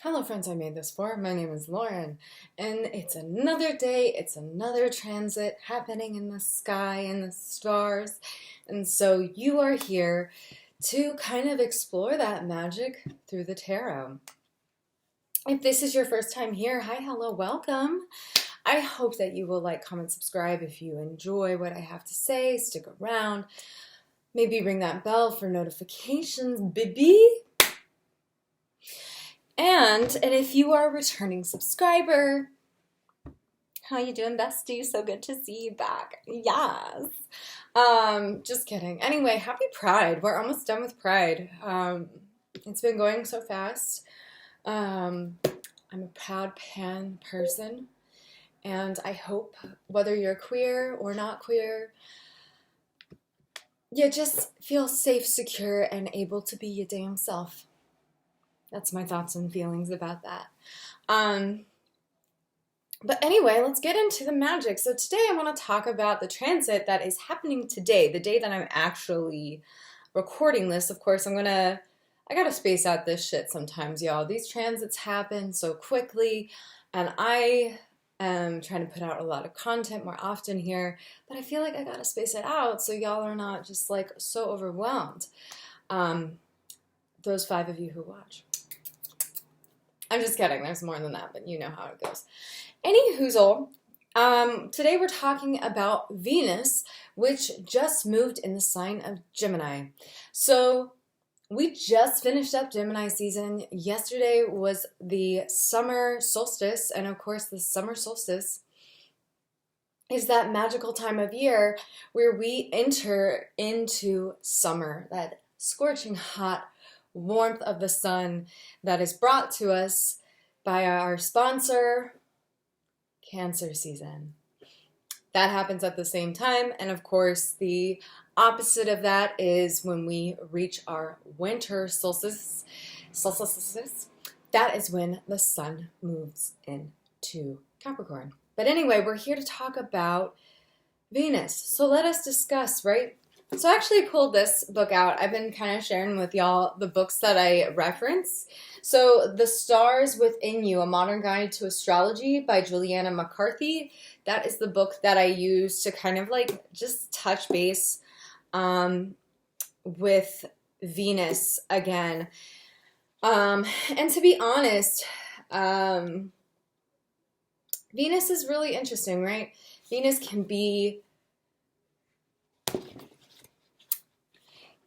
Hello friends I made this for. My name is Lauren, and it's another day, it's another transit happening in the sky and the stars, and so you are here to kind of explore that magic through the tarot. If this is your first time here, hi, hello, welcome. I hope that you will like, comment, subscribe if you enjoy what I have to say, stick around, maybe ring that bell for notifications, baby. And if you are a returning subscriber, how you doing, bestie? So good to see you back. Yes. Just kidding. Anyway, happy Pride. We're almost done with Pride. It's been going so fast. I'm a proud pan person, and I hope whether you're queer or not queer, you just feel safe, secure, and able to be your damn self. That's my thoughts and feelings about that. But anyway, let's get into the magic. So today I want to talk about the transit that is happening today, the day that I'm actually recording this. Of course, I gotta space out this shit sometimes, y'all. These transits happen so quickly, and I am trying to put out a lot of content more often here, but I feel like I gotta space it out so y'all are not just like so overwhelmed. Those 5 of you who watch. I'm just kidding. There's more than that, but you know how it goes. Any hoozle, today we're talking about Venus, which just moved in the sign of Gemini. So we just finished up Gemini season. Yesterday was the summer solstice, and of course the summer solstice is that magical time of year where we enter into summer, that scorching hot warmth of the sun that is brought to us by our sponsor, Cancer season. That happens at the same time, and of course the opposite of that is when we reach our winter solstice. That is when the sun moves into Capricorn. But anyway, we're here to talk about Venus. So let us discuss, right? So I actually pulled this book out. I've been kind of sharing with y'all the books that I reference. So The Stars Within You, A Modern Guide to Astrology by Juliana McCarthy. That is the book that I use to kind of like just touch base with Venus again. And to be honest, Venus is really interesting, right?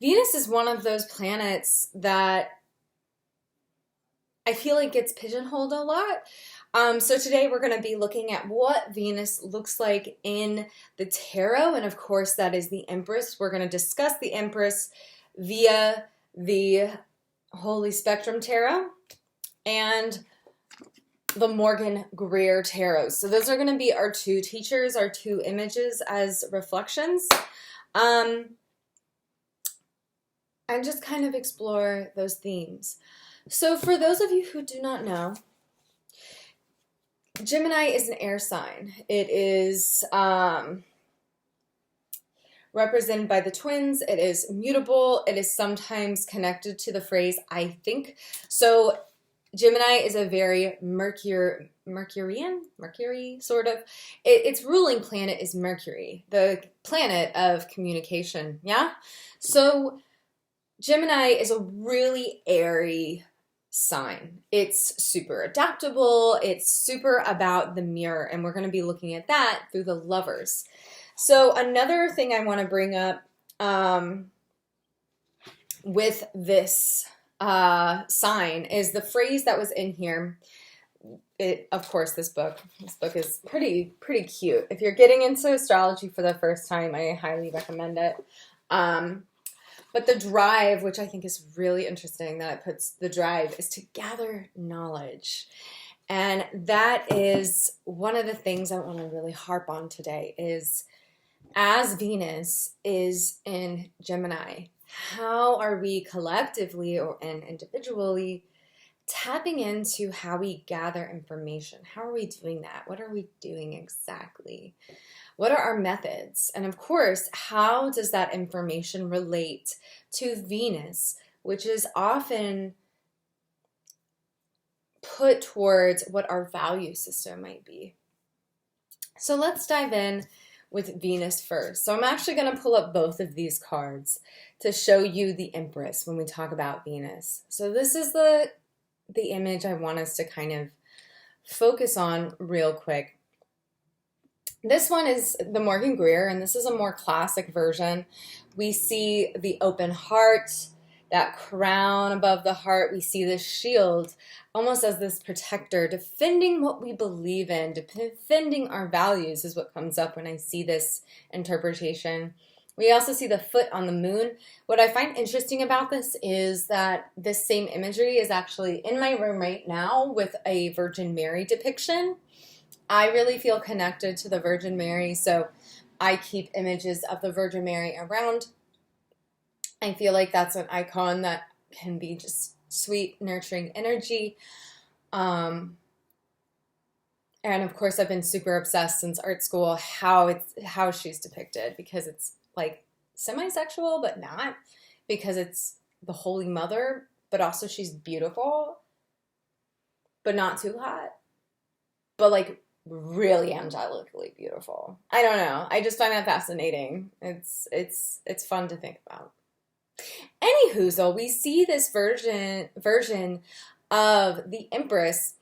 Venus is one of those planets that I feel like gets pigeonholed a lot. So today we're going to be looking at what Venus looks like in the tarot. And of course, that is the Empress. We're going to discuss the Empress via the Holy Spectrum Tarot and the Morgan Greer Tarot. So those are going to be our 2 teachers, our 2 images as reflections. And just kind of explore those themes. So for those of you who do not know, Gemini is an air sign. It is represented by the twins. It is mutable. It is sometimes connected to the phrase, I think. So Gemini is a very Mercury sort of. Its ruling planet is Mercury, the planet of communication, yeah? So Gemini is a really airy sign. It's super adaptable. It's super about the mirror, and we're going to be looking at that through the Lovers. So another thing I want to bring up with this sign is the phrase that was in here. Of course, this book is pretty cute. If you're getting into astrology for the first time, I highly recommend it. But the drive, which I think is really interesting that it puts the drive, is to gather knowledge. And that is one of the things I want to really harp on today is, as Venus is in Gemini, how are we collectively and individually tapping into how we gather information? How are we doing that? What are we doing exactly? What are our methods? And of course, how does that information relate to Venus, which is often put towards what our value system might be. So let's dive in with Venus first. So I'm actually going to pull up both of these cards to show you the Empress when we talk about Venus. So this is the image I want us to kind of focus on real quick. This one is the Morgan Greer, and this is a more classic version. We see the open heart, that crown above the heart. We see this shield almost as this protector, defending what we believe in, defending our values is what comes up when I see this interpretation. We also see the foot on the moon. What I find interesting about this is that this same imagery is actually in my room right now with a Virgin Mary depiction. I really feel connected to the Virgin Mary, so I keep images of the Virgin Mary around. I feel like that's an icon that can be just sweet, nurturing energy. And of course, I've been super obsessed since art school how she's depicted, because it's like semi-sexual, but not, because it's the Holy Mother, but also she's beautiful, but not too hot, but like really angelically beautiful. I don't know. I just find that fascinating. It's fun to think about. Anywho, we see this version of the Empress,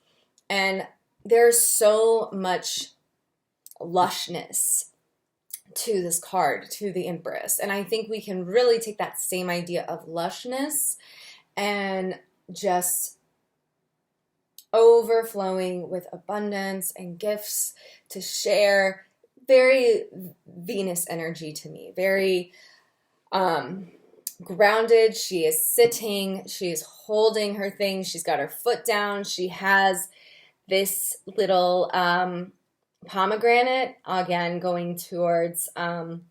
and there's so much lushness to this card, to the Empress. And I think we can really take that same idea of lushness and just overflowing with abundance and gifts to share. Very Venus energy to me. Very grounded. She is sitting. She is holding her thing. She's got her foot down. She has this little pomegranate, again, going towards... And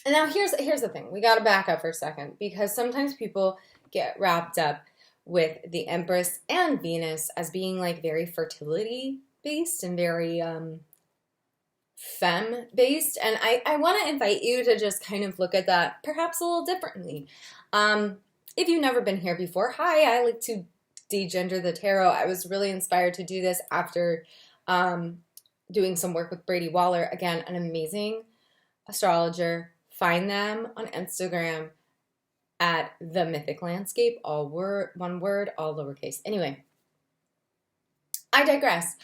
now here's the thing. We got to back up for a second, because sometimes people get wrapped up with the Empress and Venus as being like very fertility based and very femme based. And I want to invite you to just kind of look at that perhaps a little differently. If you've never been here before, hi, I like to degender the tarot. I was really inspired to do this after doing some work with Brady Waller. Again, an amazing astrologer. Find them on Instagram at The Mythic Landscape, all one word, all lowercase. Anyway, I digress.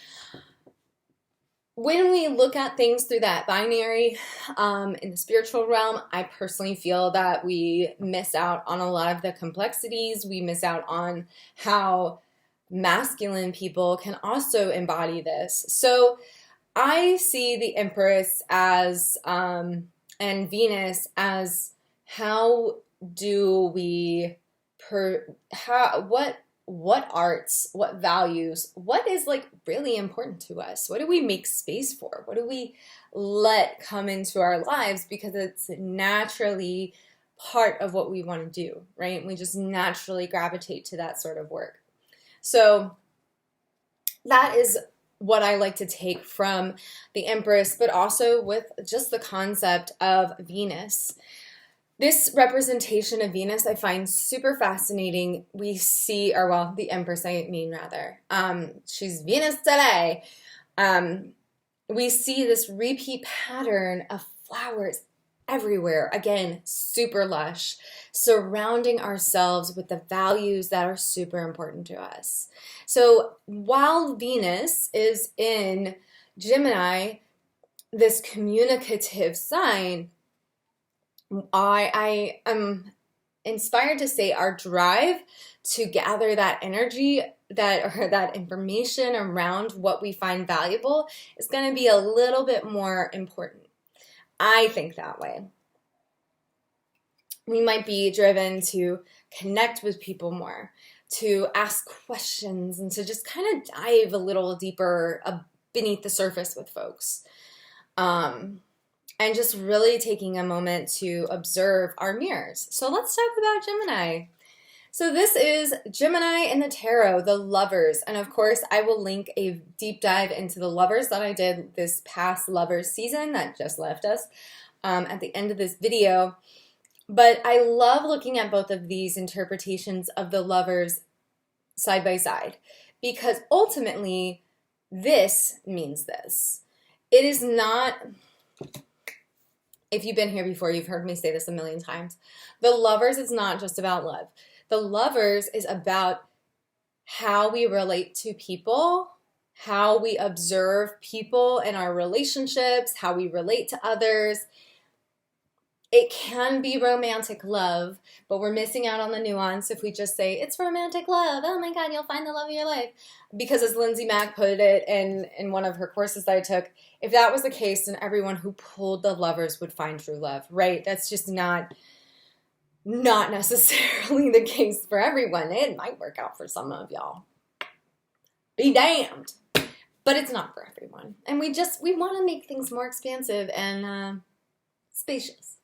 When we look at things through that binary in the spiritual realm, I personally feel that we miss out on a lot of the complexities. We miss out on how masculine people can also embody this. So I see the Empress as and Venus as how do we what arts, what values, what is like really important to us? What do we make space for? What do we let come into our lives because it's naturally part of what we want to do, right? We just naturally gravitate to that sort of work. So that is what I like to take from the Empress, but also with just the concept of Venus. This representation of Venus I find super fascinating. We see, or well, the Empress, I mean rather. She's Venus today. We see this repeat pattern of flowers everywhere. Again, super lush, surrounding ourselves with the values that are super important to us. So while Venus is in Gemini, this communicative sign, I am inspired to say our drive to gather that energy, that information around what we find valuable is going to be a little bit more important. I think that way. We might be driven to connect with people more, to ask questions, and to just kind of dive a little deeper beneath the surface with folks. And just really taking a moment to observe our mirrors. So let's talk about Gemini. So this is Gemini in the tarot, the Lovers. And of course, I will link a deep dive into the Lovers that I did this past Lovers season that just left us at the end of this video. But I love looking at both of these interpretations of the lovers side by side, because ultimately this means this. It is not, if you've been here before, you've heard me say this a million times. The lovers is not just about love. The lovers is about how we relate to people, how we observe people in our relationships, how we relate to others. It can be romantic love, but we're missing out on the nuance if we just say, it's romantic love. Oh my God, you'll find the love of your life. Because as Lindsay Mack put it in one of her courses that I took, if that was the case, then everyone who pulled the lovers would find true love, right? That's just not necessarily the case for everyone. It might work out for some of y'all. Be damned. But it's not for everyone. And we want to make things more expansive and spacious.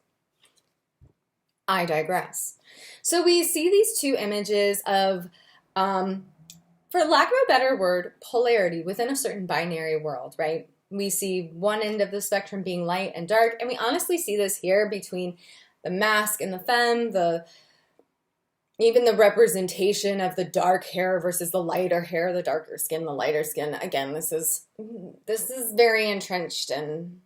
I digress. So we see these two images of, for lack of a better word, polarity within a certain binary world, right? We see one end of the spectrum being light and dark, and we honestly see this here between the masc and the femme, even the representation of the dark hair versus the lighter hair, the darker skin, the lighter skin. Again, this is very entrenched and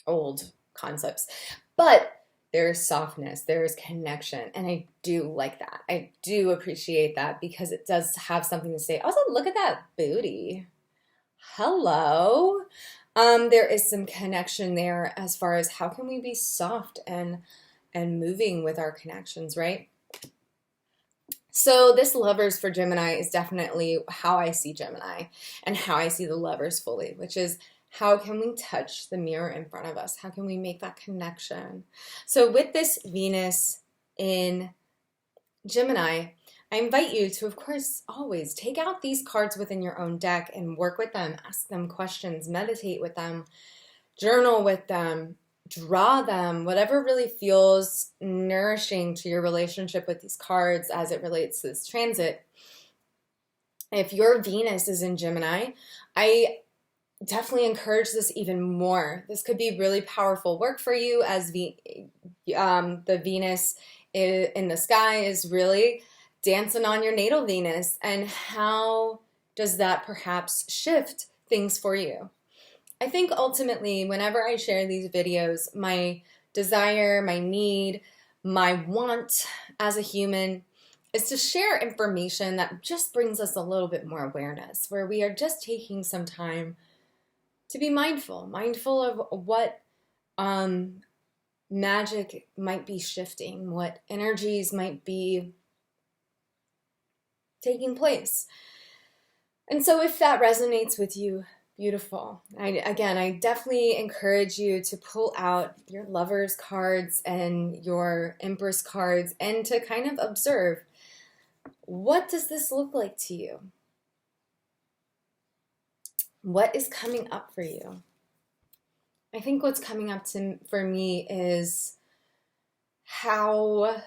old concepts. But there's softness, there's connection, and I do like that. I do appreciate that because it does have something to say. Also, look at that booty. Hello. There is some connection there as far as how can we be soft and moving with our connections, right? So this lovers for Gemini is definitely how I see Gemini and how I see the lovers fully, which is how can we touch the mirror in front of us? How can we make that connection? So with this Venus in Gemini, I invite you to, of course, always take out these cards within your own deck and work with them, ask them questions, meditate with them, journal with them, draw them, whatever really feels nourishing to your relationship with these cards as it relates to this transit. If your Venus is in Gemini, I definitely encourage this even more. This could be really powerful work for you as the Venus in the sky is really dancing on your natal Venus. And how does that perhaps shift things for you? I think ultimately, whenever I share these videos, my desire, my need, my want as a human is to share information that just brings us a little bit more awareness, where we are just taking some time to be mindful of what magic might be shifting, what energies might be taking place. And so if that resonates with you, beautiful. I definitely encourage you to pull out your lovers cards and your Empress cards and to kind of observe, what does this look like to you? What is coming up for you? I think what's coming up for me is how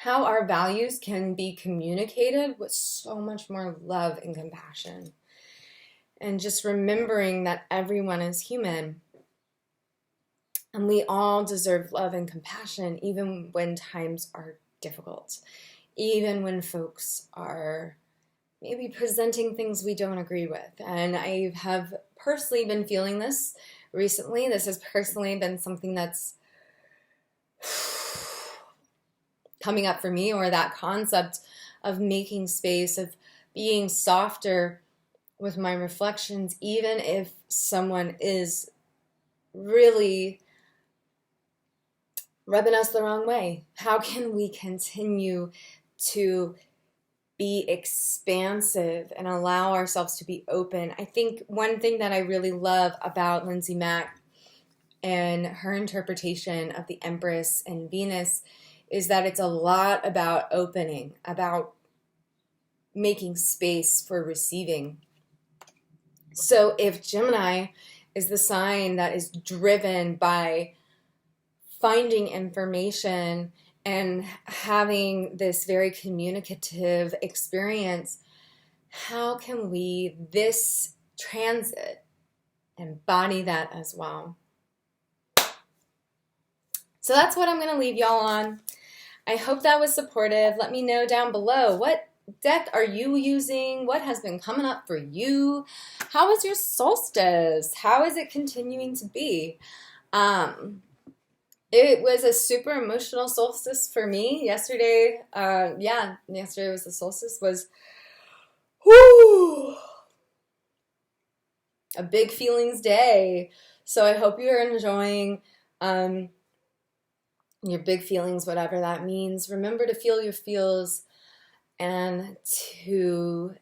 our values can be communicated with so much more love and compassion. And just remembering that everyone is human and we all deserve love and compassion, even when times are difficult, even when folks are maybe presenting things we don't agree with. And I have personally been feeling this recently. This has personally been something that's coming up for me, or that concept of making space, of being softer with my reflections, even if someone is really rubbing us the wrong way. How can we continue to be expansive and allow ourselves to be open? I think one thing that I really love about Lindsay Mack and her interpretation of the Empress and Venus is that it's a lot about opening, about making space for receiving. So if Gemini is the sign that is driven by finding information and having this very communicative experience, how can we, this transit, embody that as well? So that's what I'm going to leave y'all on. I hope that was supportive. Let me know down below, what deck are you using? What has been coming up for you? How was your solstice? How is it continuing to be? It was a super emotional solstice for me yesterday. Yesterday was the solstice. Was whoo, a big feelings day. So I hope you're enjoying your big feelings, whatever that means. Remember to feel your feels and to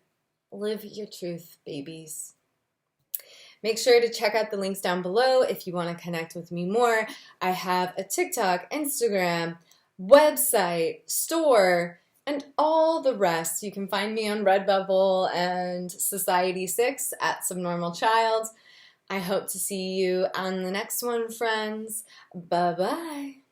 live your truth, babies. Make sure to check out the links down below if you want to connect with me more. I have a TikTok, Instagram, website, store, and all the rest. You can find me on Redbubble and Society6 at Subnormal Child. I hope to see you on the next one, friends. Bye-bye.